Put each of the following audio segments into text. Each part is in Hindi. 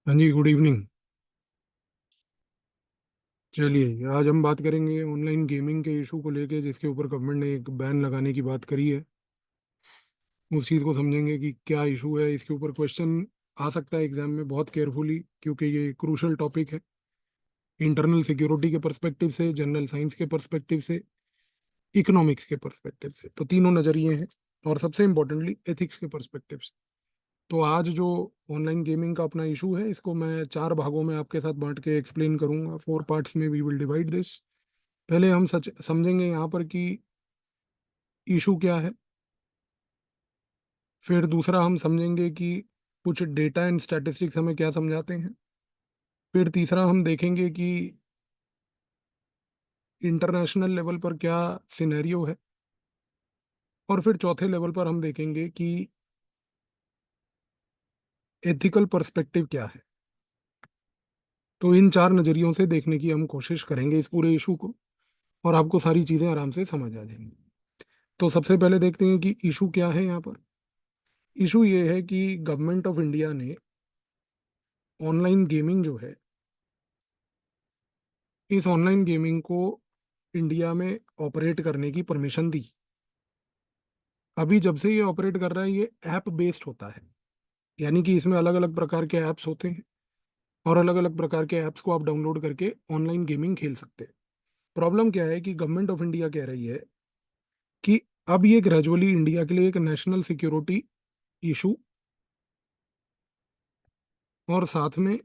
हाँ जी, गुड इवनिंग। चलिए, आज हम बात करेंगे ऑनलाइन गेमिंग के इशू को लेके, जिसके ऊपर गवर्नमेंट ने एक बैन लगाने की बात करी है। उस चीज़ को समझेंगे कि क्या इशू है। इसके ऊपर क्वेश्चन आ सकता है एग्जाम में, बहुत केयरफुली, क्योंकि ये क्रूशल टॉपिक है। इंटरनल सिक्योरिटी के पर्सपेक्टिव से, जनरल साइंस के पर्सपेक्टिव से, इकोनॉमिक्स के पर्सपेक्टिव से, तो तीनों नज़रिए हैं। और सबसे इम्पोर्टेंटली एथिक्स के पर्सपेक्टिव से। तो आज जो ऑनलाइन गेमिंग का अपना इशू है, इसको मैं चार भागों में आपके साथ बांट के एक्सप्लेन करूंगा। 4 पार्ट्स में वी विल डिवाइड दिस। पहले हम सच समझेंगे यहाँ पर कि इशू क्या है। फिर दूसरा हम समझेंगे कि कुछ डेटा एंड स्टैटिस्टिक्स हमें क्या समझाते हैं। फिर तीसरा हम देखेंगे कि इंटरनेशनल लेवल पर क्या सिनेरियो है। और फिर चौथे लेवल पर हम देखेंगे कि एथिकल पर्सपेक्टिव क्या है। तो इन चार नज़रियों से देखने की हम कोशिश करेंगे इस पूरे इशू को, और आपको सारी चीज़ें आराम से समझ आ जाएंगी। तो सबसे पहले देखते हैं कि इशू क्या है यहाँ पर। इशू ये है कि गवर्नमेंट ऑफ इंडिया ने ऑनलाइन गेमिंग जो है, इस ऑनलाइन गेमिंग को इंडिया में ऑपरेट करने की परमिशन दी। अभी जब से ये ऑपरेट कर रहा है, ये ऐप बेस्ड होता है। यानी कि इसमें अलग अलग प्रकार के ऐप्स होते हैं, और अलग अलग प्रकार के ऐप्स को आप डाउनलोड करके ऑनलाइन गेमिंग खेल सकते हैं। प्रॉब्लम क्या है कि गवर्नमेंट ऑफ इंडिया कह रही है कि अब ये ग्रेजुअली इंडिया के लिए एक नेशनल सिक्योरिटी इशू, और साथ में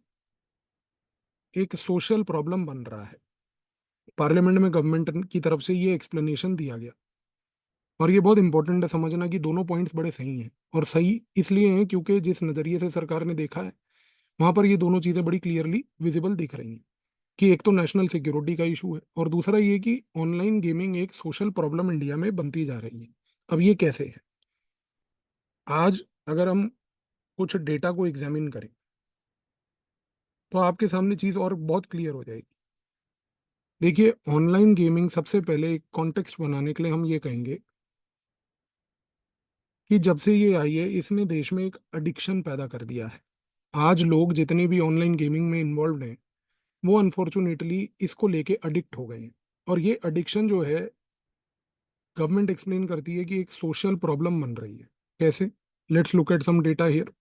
एक सोशल प्रॉब्लम बन रहा है। पार्लियामेंट में गवर्नमेंट की तरफ से ये एक्सप्लेनेशन दिया गया। और ये बहुत इंपॉर्टेंट है समझना कि दोनों पॉइंट्स बड़े सही हैं, और सही इसलिए हैं क्योंकि जिस नज़रिए से सरकार ने देखा है, वहां पर ये दोनों चीज़ें बड़ी क्लियरली विजिबल दिख रही हैं। कि एक तो नेशनल सिक्योरिटी का इशू है, और दूसरा ये कि ऑनलाइन गेमिंग एक सोशल प्रॉब्लम इंडिया में बनती जा रही है। अब ये कैसे है? आज अगर हम कुछ डेटा को एग्जामिन करें, तो आपके सामने चीज़ और बहुत क्लियर हो जाएगी। देखिए, ऑनलाइन गेमिंग सबसे पहले एक कॉन्टेक्स्ट बनाने के लिए हम ये कहेंगे कि जब से ये आई है, इसने देश में एक एडिक्शन पैदा कर दिया है। आज लोग जितने भी ऑनलाइन गेमिंग में इन्वॉल्व हैं, वो अनफॉर्चुनेटली इसको लेके अडिक्ट हो गए हैं। और ये एडिक्शन जो है, गवर्नमेंट एक्सप्लेन करती है कि एक सोशल प्रॉब्लम बन रही है। कैसे? Let's look at some data here.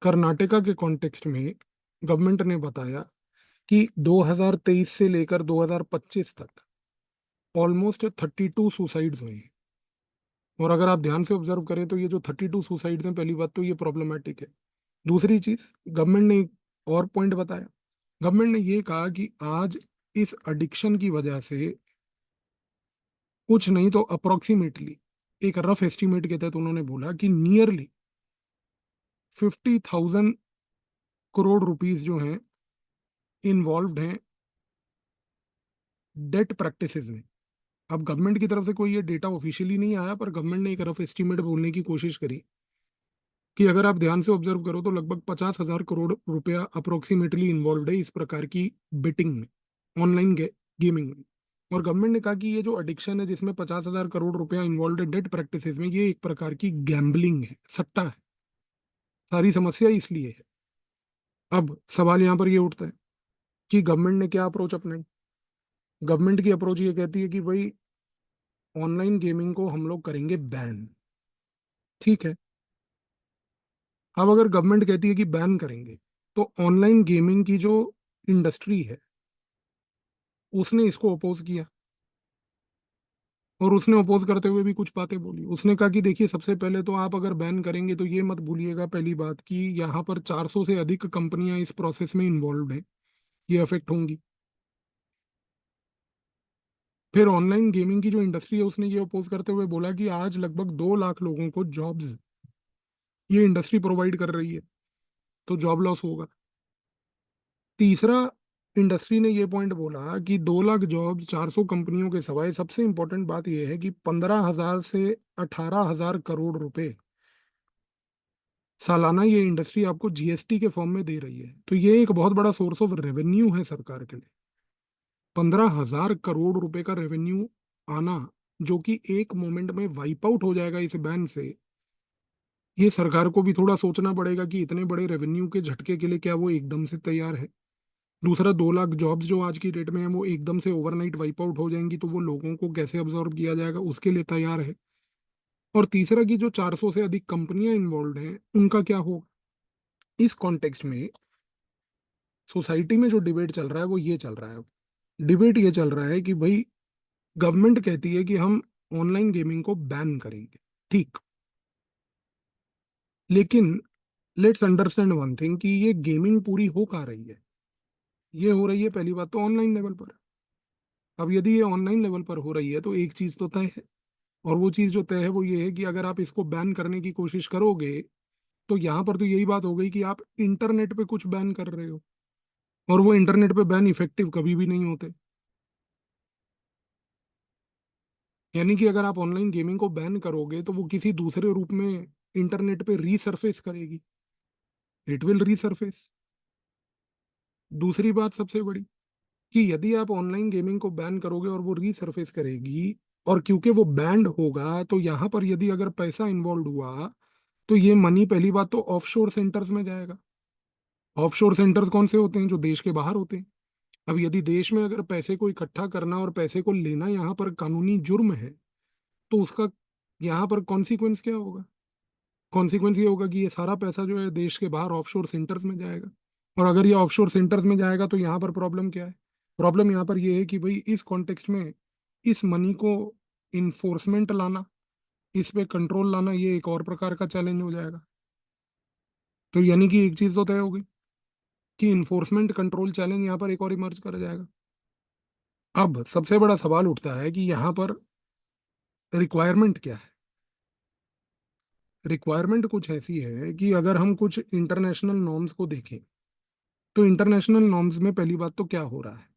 Karnataka के कॉन्टेक्स्ट में गवर्नमेंट ने बताया कि 2023 से लेकर 2025 तक ऑलमोस्ट 32 सुसाइड्स हुए हैं। और अगर आप ध्यान से ऑब्जर्व करें, तो ये जो 32 सुसाइड्स हैं, पहली बात तो ये प्रॉब्लमेटिक है। दूसरी चीज, गवर्नमेंट ने एक और पॉइंट बताया। गवर्नमेंट ने ये कहा कि आज इस एडिक्शन की वजह से कुछ नहीं तो अप्रोक्सीमेटली, एक रफ एस्टिमेट के तहत उन्होंने बोला कि नियरली 50,000 करोड़ रुपीस जो हैं, इन्वॉल्व हैं डेट प्रैक्टिसेस में। अब गवर्नमेंट की तरफ से कोई ये डेटा ऑफिशियली नहीं आया, पर गवर्नमेंट ने एक रफ एस्टिमेट बोलने की कोशिश करी कि अगर आप ध्यान से ऑब्जर्व करो, तो लगभग 50,000 करोड़ रुपया अप्रोक्सीमेटली इन्वॉल्व है इस प्रकार की बेटिंग में, ऑनलाइन गेमिंग में। और गवर्नमेंट ने कहा कि ये जो एडिक्शन है, जिसमें 50,000 करोड़ रुपया इन्वॉल्व है डेट प्रैक्टिसेस में, ये एक प्रकार की गैम्बलिंग है, सट्टा है। सारी समस्या इसलिए है। अब सवाल यहाँ पर ये उठता है कि गवर्नमेंट ने क्या अप्रोच अपनाई। गवर्नमेंट की अप्रोच ये कहती है कि भाई, ऑनलाइन गेमिंग को हम लोग करेंगे बैन। ठीक है। अब अगर गवर्नमेंट कहती है कि बैन करेंगे, तो ऑनलाइन गेमिंग की जो इंडस्ट्री है, उसने इसको अपोज किया। और उसने अपोज करते हुए भी कुछ बातें बोली। उसने कहा कि देखिए, सबसे पहले तो आप अगर बैन करेंगे, तो ये मत भूलिएगा पहली बात कि यहाँ पर 400 से अधिक कंपनियां इस प्रोसेस में इन्वॉल्व हैं, ये अफेक्ट होंगी। फिर ऑनलाइन गेमिंग की जो इंडस्ट्री है, उसने ये अपोज करते हुए बोला कि आज लगभग 2 लाख लोगों को जॉब्स ये इंडस्ट्री प्रोवाइड कर रही है, तो जॉब लॉस होगा। तीसरा, इंडस्ट्री ने ये पॉइंट बोला कि 2 लाख जॉब 400 कंपनियों के सवाए, सबसे इंपॉर्टेंट बात यह है कि 15,000 से 18,000 करोड़ रुपए सालाना ये इंडस्ट्री आपको जीएसटी के फॉर्म में दे रही है। तो ये एक बहुत बड़ा सोर्स ऑफ रेवेन्यू है सरकार के लिए। 15,000 करोड़ रुपए का रेवेन्यू आना, जो कि एक मोमेंट में वाइप आउट हो जाएगा इस बैन से, ये सरकार को भी थोड़ा सोचना पड़ेगा कि इतने बड़े रेवेन्यू के झटके के लिए क्या वो एकदम से तैयार है। दूसरा, 2 लाख जॉब्स जो आज की डेट में है वो एकदम से ओवरनाइट वाइप आउट हो जाएंगी, तो वो लोगों को कैसे अब्जॉर्ब किया जाएगा, उसके लिए तैयार है। और तीसरा, कि जो 400 से अधिक कंपनियां इन्वॉल्व हैं उनका क्या होगा। इस कॉन्टेक्स्ट में सोसाइटी में जो डिबेट चल रहा है वो ये चल रहा है। डिबेट ये चल रहा है कि भाई, गवर्नमेंट कहती है कि हम ऑनलाइन गेमिंग को बैन करेंगे, ठीक। लेकिन लेट्स अंडरस्टैंड वन थिंग, कि ये गेमिंग पूरी हो कहाँ रही है। ये हो रही है पहली बात तो ऑनलाइन लेवल पर। अब यदि ये ऑनलाइन लेवल पर हो रही है तो एक चीज तो तय है, और वो चीज जो तय है वो ये है कि अगर आप इसको बैन करने की कोशिश करोगे, तो यहाँ पर तो यही बात हो गई कि आप इंटरनेट पे कुछ बैन कर रहे हो, और वो इंटरनेट पे बैन इफेक्टिव कभी भी नहीं होते। यानी कि अगर आप ऑनलाइन गेमिंग को बैन करोगे तो वो किसी दूसरे रूप में इंटरनेट पे रीसरफेस करेगी, इट विल रीसरफेस। दूसरी बात सबसे बड़ी, कि यदि आप ऑनलाइन गेमिंग को बैन करोगे और वो रीसरफेस करेगी, और क्योंकि वो बैंड होगा तो यहाँ पर यदि अगर पैसा इन्वॉल्व हुआ, तो ये मनी पहली बात तो ऑफशोर सेंटर्स में जाएगा। ऑफशोर सेंटर्स कौन से होते हैं? जो देश के बाहर होते हैं। अब यदि देश में अगर पैसे को इकट्ठा करना और पैसे को लेना यहाँ पर कानूनी जुर्म है, तो उसका यहाँ पर कॉन्सिक्वेंस क्या होगा? कॉन्सिक्वेंस ये होगा कि ये सारा पैसा जो है देश के बाहर ऑफशोर सेंटर्स में जाएगा। और अगर ये ऑफशोर सेंटर्स में जाएगा तो यहाँ पर प्रॉब्लम क्या है? प्रॉब्लम यहाँ पर ये है कि भाई, इस कॉन्टेक्स्ट में इस मनी को इन्फोर्समेंट लाना, इस पे कंट्रोल लाना, ये एक और प्रकार का चैलेंज हो जाएगा। तो यानी कि एक चीज तो तय होगी कि इन्फोर्समेंट कंट्रोल चैलेंज यहाँ पर एक और इमर्ज कर जाएगा। अब सबसे बड़ा सवाल उठता है कि यहाँ पर रिक्वायरमेंट क्या है। रिक्वायरमेंट कुछ ऐसी है कि अगर हम कुछ इंटरनेशनल नॉर्म्स को देखें, तो इंटरनेशनल नॉर्म्स में पहली बात तो क्या हो रहा है।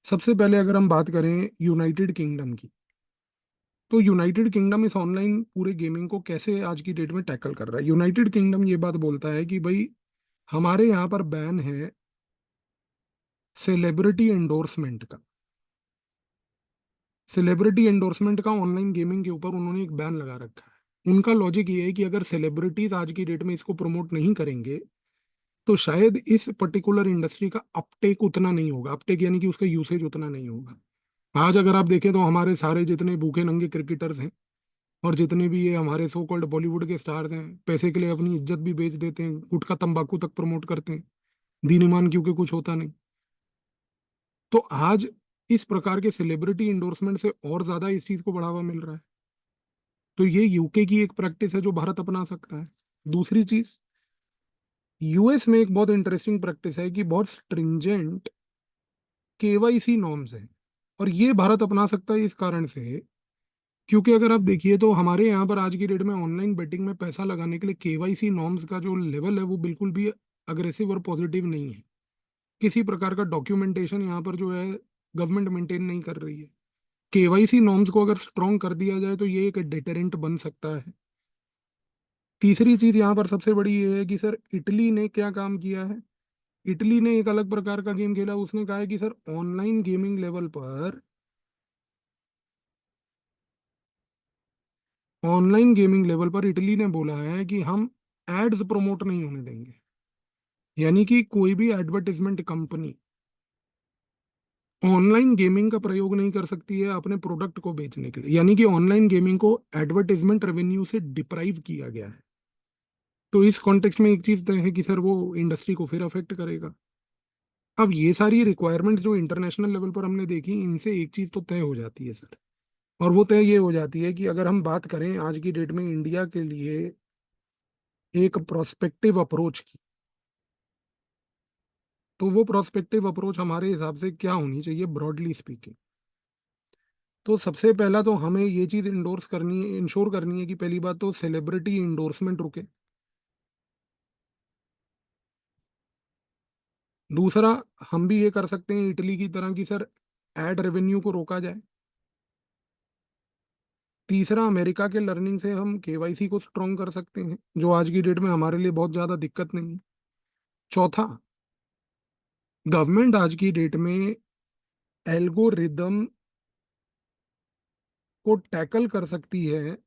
सबसे पहले अगर हम बात करें यूनाइटेड किंगडम की, तो यूनाइटेड किंगडम इस ऑनलाइन पूरे गेमिंग को कैसे आज की डेट में टैकल कर रहा है। यूनाइटेड किंगडम ये बात बोलता है कि भाई, हमारे यहाँ पर बैन है सेलिब्रिटी एंडोर्समेंट का। सेलिब्रिटी एंडोर्समेंट का ऑनलाइन गेमिंग के ऊपर उन्होंने एक बैन लगा रखा है। उनका लॉजिक ये है कि अगर सेलिब्रिटीज आज की डेट में इसको प्रमोट नहीं करेंगे, तो शायद इस पर्टिकुलर इंडस्ट्री का अपटेक उतना नहीं होगा। अपटेक यानी कि उसका यूसेज उतना नहीं होगा। आज अगर आप देखें तो हमारे सारे जितने भूखे नंगे क्रिकेटर्स हैं, और जितने भी ये हमारे सो कॉल्ड बॉलीवुड के स्टार्स हैं, पैसे के लिए अपनी इज्जत भी बेच देते हैं, गुटखा तंबाकू तक प्रमोट करते हैं, दीन ईमान क्योंकि कुछ होता नहीं। तो आज इस प्रकार के सेलिब्रिटी इंडोर्समेंट से और ज्यादा इस चीज को बढ़ावा मिल रहा है। तो ये यूके की एक प्रैक्टिस है जो भारत अपना सकता है। दूसरी चीज, यूएस में एक बहुत इंटरेस्टिंग प्रैक्टिस है कि बहुत स्ट्रिंजेंट केवाईसी नॉर्म्स हैं, और ये भारत अपना सकता है इस कारण से, क्योंकि अगर आप देखिए तो हमारे यहाँ पर आज की डेट में ऑनलाइन बेटिंग में पैसा लगाने के लिए केवाईसी नॉर्म्स का जो लेवल है वो बिल्कुल भी अग्रेसिव और पॉजिटिव नहीं है। किसी प्रकार का डॉक्यूमेंटेशन यहाँ पर जो है गवर्नमेंट मेंटेन नहीं कर रही है। केवाईसी नॉर्म्स को अगर स्ट्रॉन्ग कर दिया जाए तो ये एक डिटरेंट बन सकता है। तीसरी चीज यहाँ पर सबसे बड़ी ये है कि सर, इटली ने क्या काम किया है। इटली ने एक अलग प्रकार का गेम खेला। उसने कहा है कि सर, ऑनलाइन गेमिंग लेवल पर इटली ने बोला है कि हम एड्स प्रमोट नहीं होने देंगे। यानी कि कोई भी एडवर्टाइजमेंट कंपनी ऑनलाइन गेमिंग का प्रयोग नहीं कर सकती है अपने प्रोडक्ट को बेचने के लिए। यानी कि ऑनलाइन गेमिंग को एडवर्टाइजमेंट रेवेन्यू से डिप्राइव किया गया है। तो इस कॉन्टेक्स्ट में एक चीज तय है कि सर, वो इंडस्ट्री को फिर अफेक्ट करेगा। अब ये सारी रिक्वायरमेंट्स जो इंटरनेशनल लेवल पर हमने देखी, इनसे एक चीज तो तय हो जाती है सर। और वो तय ये हो जाती है कि अगर हम बात करें आज की डेट में इंडिया के लिए एक प्रोस्पेक्टिव अप्रोच की, तो वो प्रोस्पेक्टिव अप्रोच हमारे हिसाब से क्या होनी चाहिए, ब्रॉडली स्पीकिंग। तो सबसे पहला तो हमें ये चीज इंडोर्स करनी है, इंश्योर करनी है कि पहली बात तो सेलिब्रिटी इंडोर्समेंट रुके। दूसरा, हम भी ये कर सकते हैं इटली की तरह कि सर, एड रेवेन्यू को रोका जाए। तीसरा, अमेरिका के लर्निंग से हम केवाईसी को स्ट्रॉन्ग कर सकते हैं, जो आज की डेट में हमारे लिए बहुत ज्यादा दिक्कत नहीं है। चौथा, गवर्नमेंट आज की डेट में एल्गोरिदम को टैकल कर सकती है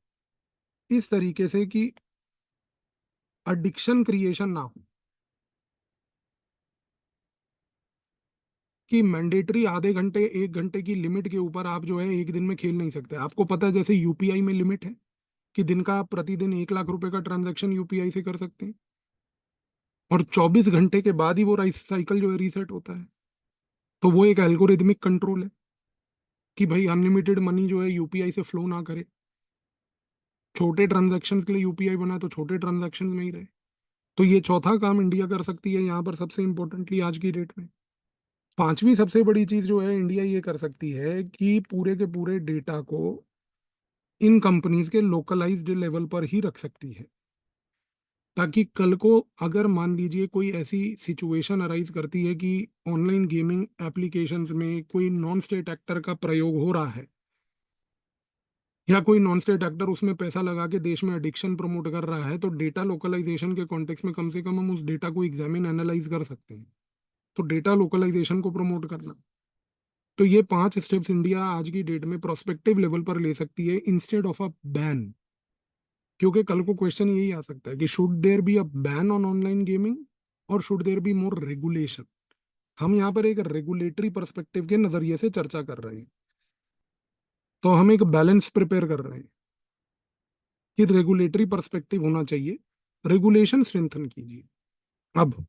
इस तरीके से कि एडिक्शन क्रिएशन ना हो, कि मैंडेटरी आधे घंटे 1 घंटे की लिमिट के ऊपर आप जो है एक दिन में खेल नहीं सकते। आपको पता है जैसे यूपीआई में लिमिट है कि दिन का आप प्रतिदिन 1 लाख रुपए का ट्रांजैक्शन यूपीआई से कर सकते हैं, और 24 घंटे के बाद ही वो राइस साइकिल जो है रीसेट होता है। तो वो एक एल्गोरिदमिक कंट्रोल है कि भाई अनलिमिटेड मनी जो है यूपीआई से फ्लो ना करे। छोटे ट्रांजैक्शंस के लिए यूपीआई बना तो छोटे ट्रांजैक्शन में ही रहे। तो ये चौथा काम इंडिया कर सकती है यहाँ पर सबसे इंपॉर्टेंटली आज की डेट में। पांचवी सबसे बड़ी चीज जो है इंडिया ये कर सकती है कि पूरे के पूरे डेटा को इन कंपनीज के लोकलाइज्ड लेवल पर ही रख सकती है, ताकि कल को अगर मान लीजिए कोई ऐसी सिचुएशन अराइज करती है कि ऑनलाइन गेमिंग एप्लीकेशंस में कोई नॉन स्टेट एक्टर का प्रयोग हो रहा है, या कोई नॉन स्टेट एक्टर उसमें पैसा लगा के देश में एडिक्शन प्रमोट कर रहा है, तो डेटा लोकलाइजेशन के कॉन्टेक्स्ट में कम से कम हम उस डेटा को एग्जामिन एनालाइज कर सकते हैं। तो डेटा लोकलाइजेशन को प्रमोट करना। तो ये 5 स्टेप्स इंडिया आज की डेट में प्रोस्पेक्टिव लेवल पर ले सकती है इंस्टेड ऑफ अ बैन। क्योंकि कल को क्वेश्चन यही आ सकता है कि should there be a ban on online gaming और should there be more regulation. हम यहाँ पर एक रेगुलेटरी पर्सपेक्टिव के नजरिए से चर्चा कर रहे हैं। तो हम एक बैलेंस प्रिपेयर कर रहे हैं कि रेगुलेटरी पर्सपेक्टिव होना चाहिए, रेगुलेशन स्ट्रेंथन कीजिए। अब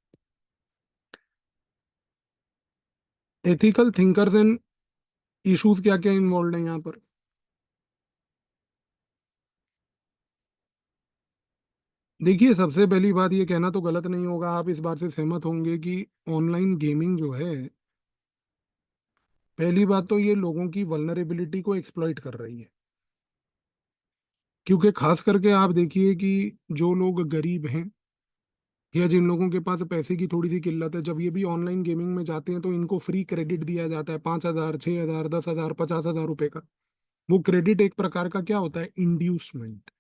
एथिकल थिंकर्स एंड इश्यूज क्या क्या इन्वॉल्व हैं यहाँ पर। देखिए, सबसे पहली बात ये कहना तो गलत नहीं होगा, आप इस बात से सहमत होंगे कि ऑनलाइन गेमिंग जो है, पहली बात तो ये लोगों की वल्नरेबिलिटी को एक्सप्लॉइट कर रही है। क्योंकि खास करके आप देखिए कि जो लोग गरीब हैं या जिन लोगों के पास पैसे की थोड़ी सी किल्लत है, जब ये भी ऑनलाइन गेमिंग में जाते हैं तो इनको फ्री क्रेडिट दिया जाता है, 5,000, 6,000, 10,000, 50,000 रुपए का। वो क्रेडिट एक प्रकार का क्या होता है, इंड्यूसमेंट।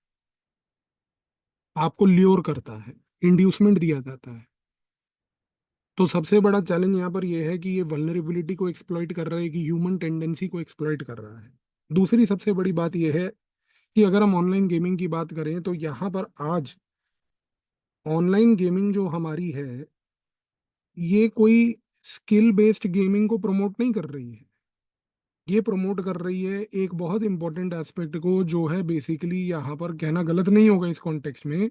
आपको ल्योर करता है, इंड्यूसमेंट दिया जाता है। तो सबसे बड़ा चैलेंज यहाँ पर यह है कि ये वल्नरेबिलिटी को एक्सप्लॉइट कर रहा है, कि ह्यूमन टेंडेंसी को एक्सप्लॉइट कर रहा है। दूसरी सबसे बड़ी बात यह है कि अगर हम ऑनलाइन गेमिंग की बात करें तो यहाँ पर आज ऑनलाइन गेमिंग जो हमारी है, ये कोई स्किल बेस्ड गेमिंग को प्रमोट नहीं कर रही है। ये प्रमोट कर रही है एक बहुत इंपॉर्टेंट एस्पेक्ट को, जो है बेसिकली यहाँ पर कहना गलत नहीं होगा इस कॉन्टेक्स्ट में,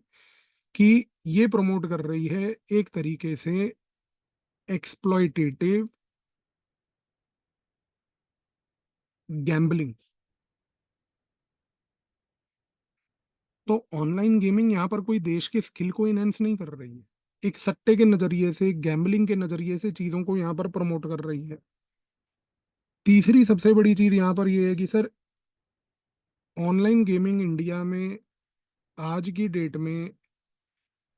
कि ये प्रमोट कर रही है एक तरीके से एक्सप्लॉइटेटिव गैम्बलिंग। तो ऑनलाइन गेमिंग यहाँ पर कोई देश के स्किल को इनहेंस नहीं कर रही है, एक सट्टे के नजरिए से, गैम्बलिंग के नजरिए से चीजों को यहाँ पर प्रमोट कर रही है। तीसरी सबसे बड़ी चीज यहाँ पर यह है कि सर, ऑनलाइन गेमिंग इंडिया में आज की डेट में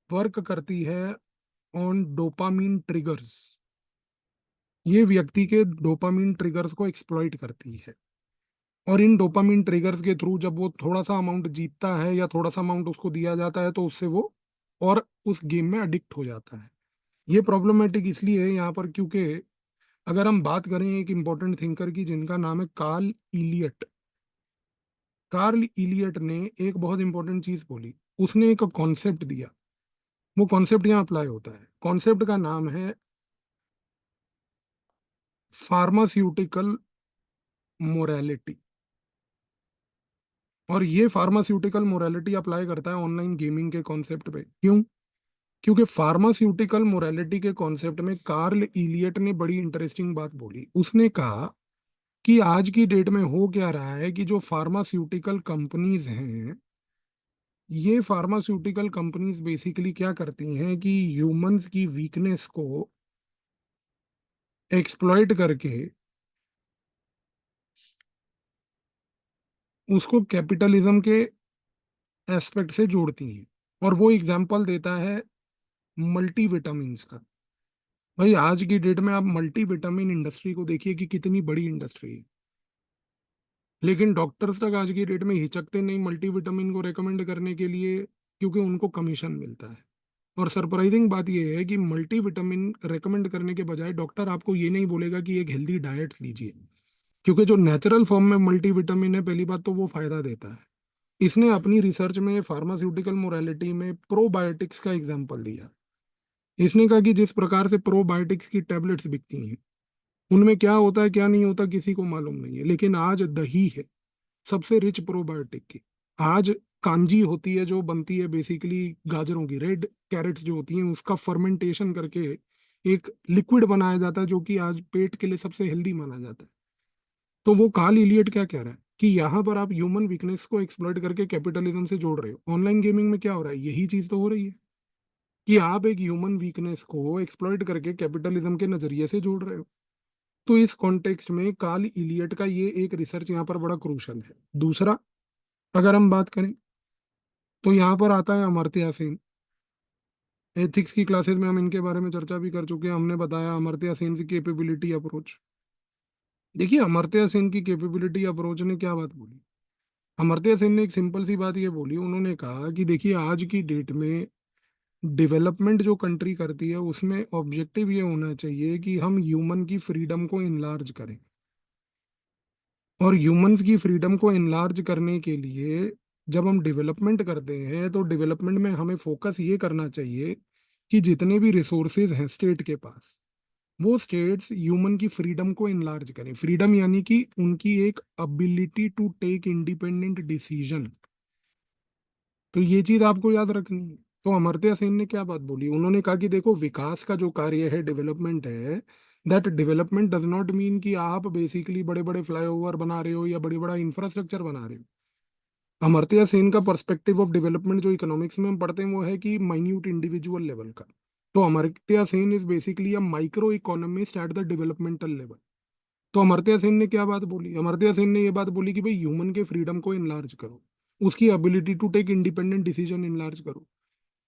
वर्क करती है ऑन डोपामीन ट्रिगर्स। ये व्यक्ति के डोपामीन ट्रिगर्स को एक्सप्लॉइट करती है, और इन डोपामीन ट्रिगर्स के थ्रू जब वो थोड़ा सा अमाउंट जीतता है या थोड़ा सा अमाउंट उसको दिया जाता है, तो उससे वो और उस गेम में अडिक्ट हो जाता है। ये प्रॉब्लमेटिक इसलिए है यहाँ पर क्योंकि अगर हम बात करें एक इंपॉर्टेंट थिंकर की जिनका नाम है कार्ल इलियट। कार्ल इलियट ने एक बहुत इंपॉर्टेंट चीज बोली। उसने एक कॉन्सेप्ट दिया, वो कॉन्सेप्ट यहाँ अप्लाई होता है। कॉन्सेप्ट का नाम है फार्मास्यूटिकल मोरालिटी। और ये फार्मास्यूटिकल मोरालिटी अप्लाई करता है ऑनलाइन गेमिंग के कॉन्सेप्ट पे। क्यों? क्योंकि फार्मास्यूटिकल मोरालिटी के कॉन्सेप्ट में कार्ल इलियट ने बड़ी इंटरेस्टिंग बात बोली। उसने कहा कि आज की डेट में हो क्या रहा है कि जो फार्मास्यूटिकल कंपनीज हैं, ये फार्मास्यूटिकल कंपनीज बेसिकली क्या करती हैं कि ह्यूमंस की वीकनेस को एक्सप्लॉइट करके उसको कैपिटलिज्म के एस्पेक्ट से जोड़ती हैं। और वो एग्जाम्पल देता है मल्टीविटामिन्स का। भाई आज की डेट में आप मल्टीविटामिन इंडस्ट्री को देखिए कि कितनी बड़ी इंडस्ट्री है, लेकिन डॉक्टर्स तक आज की डेट में हिचकते नहीं मल्टीविटामिन को रेकमेंड करने के लिए, क्योंकि उनको कमीशन मिलता है। और सरप्राइजिंग बात यह है कि मल्टीविटामिन रेकमेंड करने के बजाय डॉक्टर आपको ये नहीं बोलेगा कि एक हेल्दी डाइट लीजिए, क्योंकि जो नेचुरल फॉर्म में मल्टीविटामिन है, पहली बात तो वो फायदा देता है। इसने अपनी रिसर्च में फार्मास्यूटिकल मोरालिटी में प्रोबायोटिक्स का एग्जाम्पल दिया। इसने कहा कि जिस प्रकार से प्रोबायोटिक्स की टैबलेट्स बिकती हैं, उनमें क्या होता है क्या नहीं होता किसी को मालूम नहीं है, लेकिन आज दही है सबसे रिच प्रोबायोटिक की। आज कांजी होती है जो बनती है बेसिकली गाजरों की, रेड कैरेट्स जो होती हैं उसका फर्मेंटेशन करके एक लिक्विड बनाया जाता है जो कि आज पेट के लिए सबसे हेल्दी माना जाता है। तो वो कार्ल इलियट क्या कह रहा है कि यहाँ पर आप ह्यूमन वीकनेस को एक्सप्लॉइट करके कैपिटलिज्म से जोड़ रहे हो। ऑनलाइन गेमिंग में क्या हो रहा है, यही चीज तो हो रही है कि आप एक ह्यूमन वीकनेस को एक्सप्लॉइट करके कैपिटलिज्म के नजरिए से जोड़ रहे हो। तो इस कॉन्टेक्स्ट में कार्ल इलियट का ये एक रिसर्च यहाँ पर बड़ा क्रूशल है। दूसरा, अगर हम बात करें तो यहाँ पर आता है अमर्त्य सेन। एथिक्स की क्लासेस में हम इनके बारे में चर्चा भी कर चुके हैं। हमने बताया अमर्त्य सेन की कैपेबिलिटी अप्रोच। देखिए अमर्त्य सेन की कैपेबिलिटी अप्रोच ने क्या बात बोली। अमर्त्य सेन ने एक सिंपल सी बात ये बोली, उन्होंने कहा कि देखिए आज की डेट में डेवलपमेंट जो कंट्री करती है उसमें ऑब्जेक्टिव ये होना चाहिए कि हम ह्यूमन की फ्रीडम को इनलार्ज करें। और ह्यूमंस की फ्रीडम को इनलार्ज करने के लिए जब हम डेवलपमेंट करते हैं तो डेवलपमेंट में हमें फोकस ये करना चाहिए कि जितने भी रिसोर्सेज हैं स्टेट के पास, वो स्टेट्स ह्यूमन की फ्रीडम को इनलार्ज करें। फ्रीडम यानी कि उनकी एक ability to take independent decision. तो ये चीज आपको याद रखनी है। तो अमर्त्य सेन ने क्या बात बोली, उन्होंने कहा कि देखो विकास का जो कार्य है, डेवलपमेंट है, that development does not mean कि आप बेसिकली बड़े बड़े फ्लाईओवर बना रहे हो या बड़े बड़ा इंफ्रास्ट्रक्चर बना रहे हो। अमर्त्य सेन का पर्सपेक्टिव ऑफ डेवलपमेंट जो इकोनॉमिक्स में हम पढ़ते हैं वो है कि माइन्यूट इंडिविजुअल लेवल का। तो Amartya Sen is basically a micro economist at the developmental level. तो अमर्त्य सेन ने क्या बात बोली, अमर्त्य सेन ने ये बात बोली कि भाई ह्यूमन के फ्रीडम को इनलार्ज करो, उसकी ability to take independent decision enlarge करो।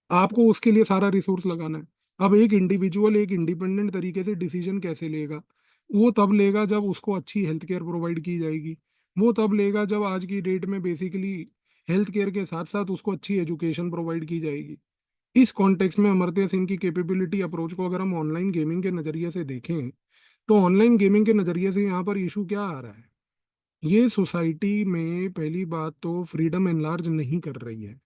आपको उसके लिए सारा रिसोर्स लगाना है। अब एक इंडिविजुअल एक इंडिपेंडेंट तरीके से डिसीजन कैसे लेगा, वो तब लेगा जब उसको अच्छी हेल्थ केयर प्रोवाइड की जाएगी। वो तब लेगा जब आज की डेट में बेसिकली हेल्थ केयर के साथ साथ उसको अच्छी एजुकेशन प्रोवाइड की जाएगी। इस कॉन्टेक्स्ट में अमर्त्य सेन की कैपेबिलिटी अप्रोच को अगर हम ऑनलाइन गेमिंग के नजरिए से देखें तो ऑनलाइन गेमिंग के नजरिए से यहाँ पर इशू क्या आ रहा है, ये सोसाइटी में पहली बात तो फ्रीडम एनलार्ज नहीं कर रही है।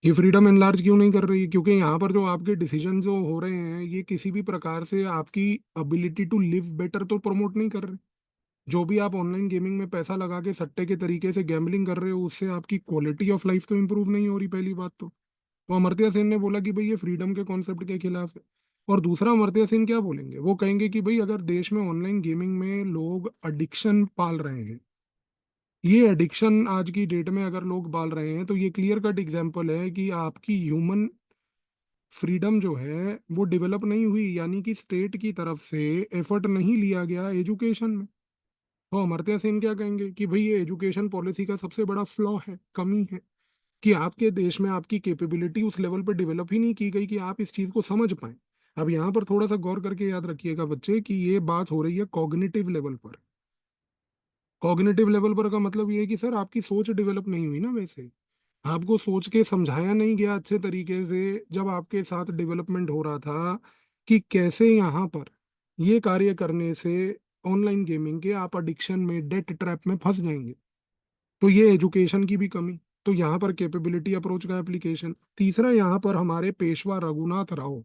ये फ्रीडम एनलार्ज क्यों नहीं कर रही है, क्योंकि यहाँ पर जो आपके डिसीजन जो हो रहे हैं ये किसी भी प्रकार से आपकी अबिलिटी टू लिव बेटर तो प्रमोट नहीं कर रहे। जो भी आप ऑनलाइन गेमिंग में पैसा लगा के सट्टे के तरीके से गैम्बलिंग कर रहे हो उससे आपकी क्वालिटी ऑफ लाइफ तो इंप्रूव नहीं हो रही, पहली बात तो अमर्त्य सेन ने बोला कि भाई ये फ्रीडम के कॉन्सेप्ट के खिलाफ है। और दूसरा, अमर्त्य सेन क्या बोलेंगे, वो कहेंगे कि भाई अगर देश में ऑनलाइन गेमिंग में लोग एडिक्शन पाल रहे हैं, ये एडिक्शन आज की डेट में अगर लोग पाल रहे हैं तो ये क्लियर कट एग्जांपल है कि आपकी ह्यूमन फ्रीडम जो है वो डेवलप नहीं हुई, यानी कि स्टेट की तरफ से एफर्ट नहीं लिया गया एजुकेशन में। तो अमर्त्य सेन क्या कहेंगे कि भाई ये एजुकेशन पॉलिसी का सबसे बड़ा फ्लॉ है, कमी है, कि आपके देश में आपकी कैपेबिलिटी उस लेवल पर डेवलप ही नहीं की गई कि आप इस चीज को समझ पाए। अब यहाँ पर थोड़ा सा गौर करके याद रखिएगा बच्चे कि ये बात हो रही है कॉग्निटिव लेवल पर। कॉग्निटिव लेवल पर का मतलब ये है कि सर आपकी सोच डेवलप नहीं हुई ना, वैसे आपको सोच के समझाया नहीं गया अच्छे तरीके से जब आपके साथ डेवलपमेंट हो रहा था कि कैसे यहाँ पर ये कार्य करने से ऑनलाइन गेमिंग के आप एडिक्शन में डेट ट्रैप में फंस जाएंगे। तो ये एजुकेशन की भी कमी। तो यहाँ पर कैपेबिलिटी अप्रोच का एप्लीकेशन। तीसरा, यहाँ पर हमारे पेशवा रघुनाथ राव,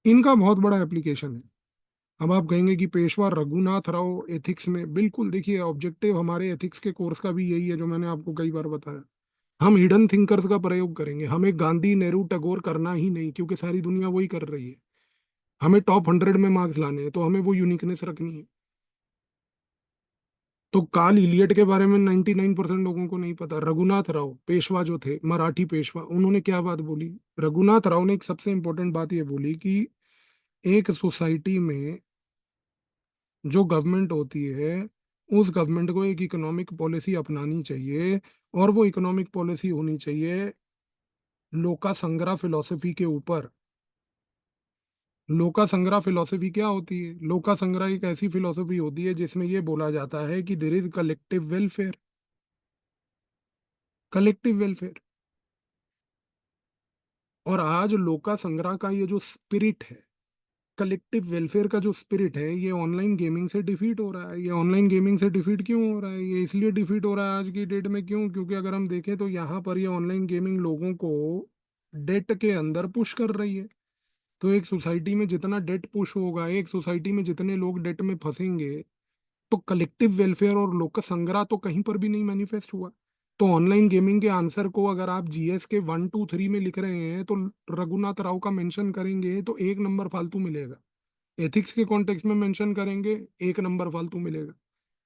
इनका बहुत बड़ा एप्लीकेशन है। अब आप कहेंगे कि पेशवा रघुनाथ राव एथिक्स में, बिल्कुल देखिए ऑब्जेक्टिव हमारे एथिक्स के कोर्स का भी यही है जो मैंने आपको कई बार बताया। हम हिडन थिंकर्स का प्रयोग करेंगे, हमें गांधी नेहरू टैगोर करना ही नहीं क्योंकि सारी दुनिया वही कर रही है। हमें टॉप 100 में मार्क्स लाने हैं तो हमें वो यूनिकनेस रखनी है। तो कार्ल इलियट के बारे में 99% लोगों को नहीं पता। रघुनाथ राव पेशवा जो थे, मराठी पेशवा, उन्होंने क्या बात बोली। रघुनाथ राव ने एक सबसे इंपॉर्टेंट बात ये बोली कि एक सोसाइटी में जो गवर्नमेंट होती है उस गवर्नमेंट को एक इकोनॉमिक पॉलिसी अपनानी चाहिए, और वो इकोनॉमिक पॉलिसी होनी चाहिए लोका संग्रह फिलॉसफी के ऊपर। लोका संग्रह फिलॉसफी क्या होती है, लोका संग्रह एक ऐसी फिलॉसफी होती है जिसमें ये बोला जाता है कि there is collective welfare, collective welfare. और आज लोका संग्रह का ये जो स्पिरिट है, कलेक्टिव वेलफेयर का जो स्पिरिट है ये ऑनलाइन गेमिंग से डिफीट हो रहा है। ये ऑनलाइन गेमिंग से डिफीट क्यों हो रहा है? ये इसलिए डिफीट हो रहा है आज की डेट में, क्यों? क्योंकि अगर हम देखें तो यहाँ पर ये ऑनलाइन गेमिंग लोगों को डेट के अंदर पुश कर रही है। तो एक सोसाइटी में जितना डेट पुश होगा, एक सोसाइटी में जितने लोग डेट में फंसेंगे, तो कलेक्टिव वेलफेयर और लोक संग्रह तो कहीं पर भी नहीं मैनिफेस्ट हुआ। तो ऑनलाइन गेमिंग के आंसर को अगर आप जीएस के 1 2 3 में लिख रहे हैं तो रघुनाथ राव का मेंशन करेंगे तो 1 नंबर फालतू मिलेगा। एथिक्स के कॉन्टेक्स्ट में मेंशन करेंगे, 1 नंबर फालतू मिलेगा।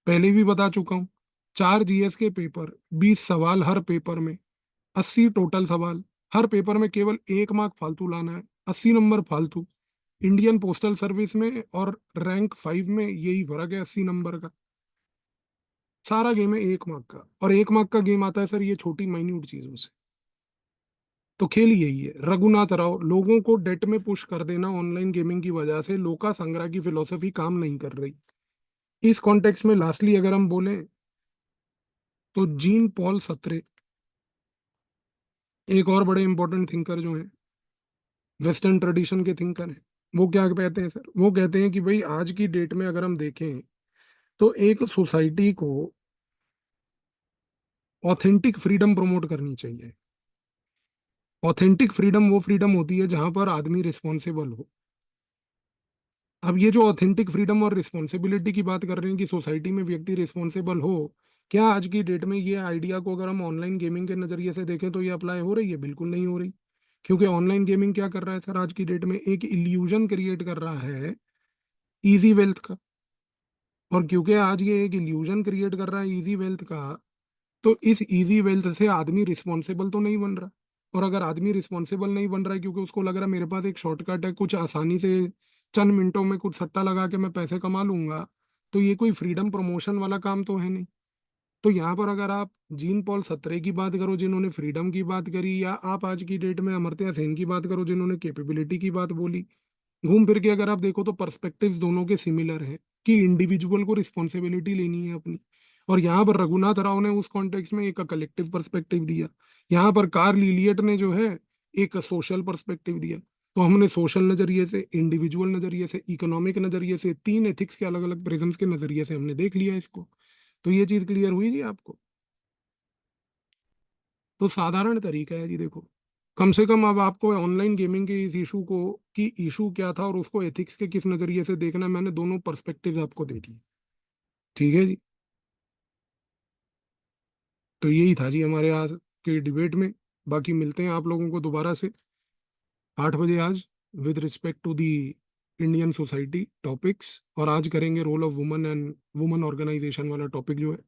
पहले भी बता चुका हूँ, 4 जीएस के पेपर, 20 सवाल हर पेपर में, 80 टोटल सवाल। हर पेपर में केवल 1 मार्क फालतू लाना है, 80 नंबर फालतू। इंडियन पोस्टल सर्विस में और रैंक 5 में यही फर्क है, 80 नंबर का। सारा गेम है 1 मार्क का, और 1 मार्क का गेम आता है सर ये छोटी माइन्यूट चीजों से। तो खेल यही है, रघुनाथ राव, लोगों को डेट में पुश कर देना ऑनलाइन गेमिंग की वजह से लोका संग्रह की फिलोसफी काम नहीं कर रही। इस कॉन्टेक्स्ट में लास्टली अगर हम बोलें तो जीन पॉल सत्रे, एक और बड़े इंपॉर्टेंट थिंकर जो हैं, वेस्टर्न ट्रेडिशन के थिंकर हैं, वो क्या कहते हैं सर? वो कहते हैं कि भाई आज की डेट में अगर हम देखें तो एक सोसाइटी को ऑथेंटिक फ्रीडम प्रमोट करनी चाहिए। ऑथेंटिक फ्रीडम वो फ्रीडम होती है जहां पर आदमी रिस्पॉन्सिबल हो। अब ये जो ऑथेंटिक फ्रीडम और रिस्पॉन्सिबिलिटी की बात कर रहे हैं कि सोसाइटी में व्यक्ति रिस्पॉन्सिबल हो, क्या आज की डेट में ये आइडिया को अगर हम ऑनलाइन गेमिंग के नजरिए से देखें तो ये अप्लाई हो रही है? बिल्कुल नहीं हो रही। क्योंकि ऑनलाइन गेमिंग क्या कर रहा है सर? आज की डेट में एक इल्यूजन क्रिएट कर रहा है इजी वेल्थ का। और क्योंकि आज ये एक इल्यूजन क्रिएट कर रहा है इजी वेल्थ का, तो इस इजी वेल्थ से आदमी रिस्पॉन्सिबल तो नहीं बन रहा। और अगर आदमी रिस्पॉन्सिबल नहीं बन रहा है क्योंकि उसको लग रहा है मेरे पास एक शॉर्टकट है, कुछ आसानी से चंद मिनटों में कुछ सट्टा लगा के मैं पैसे कमा लूंगा, तो ये कोई फ्रीडम प्रमोशन वाला काम तो है नहीं। तो यहाँ पर अगर आप जीन पॉल सत्रे की बात करो जिन्होंने फ्रीडम की बात करी, या आप आज की डेट में अमर्त्य सेन की बात करो जिन्होंने कैपेबिलिटी की बात बोली, घूम फिर के अगर आप देखो तो पर्सपेक्टिव्स दोनों के सिमिलर हैं कि इंडिविजुअल को रिस्पॉन्सिबिलिटी लेनी है अपनी। और यहाँ पर रघुनाथ राव ने उस कॉन्टेक्स्ट में एक कलेक्टिव पर्सपेक्टिव दिया। यहाँ पर कार्ल इलियट ने जो है एक सोशल पर्सपेक्टिव दिया। तो हमने सोशल नजरिए से, इंडिविजुअल नजरिए से, इकोनॉमिक नजरिए से, 3 एथिक्स के अलग अलग प्रिज्म्स के नजरिए से हमने देख लिया इसको। तो ये चीज क्लियर हुई जी आपको? तो साधारण तरीका है जी, देखो, कम से कम अब आपको ऑनलाइन गेमिंग के इस इशू को, कि इशू क्या था और उसको एथिक्स के किस नजरिए से देखना है, मैंने दोनों पर्सपेक्टिव आपको दे दिए। ठीक है जी। तो यही था जी हमारे आज के डिबेट में। बाकी मिलते हैं आप लोगों को दोबारा से 8 बजे आज, with respect to the Indian society topics. और आज करेंगे role of woman and woman organization वाला टॉपिक जो है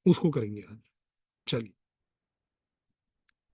उसको करेंगे आज। चलिए।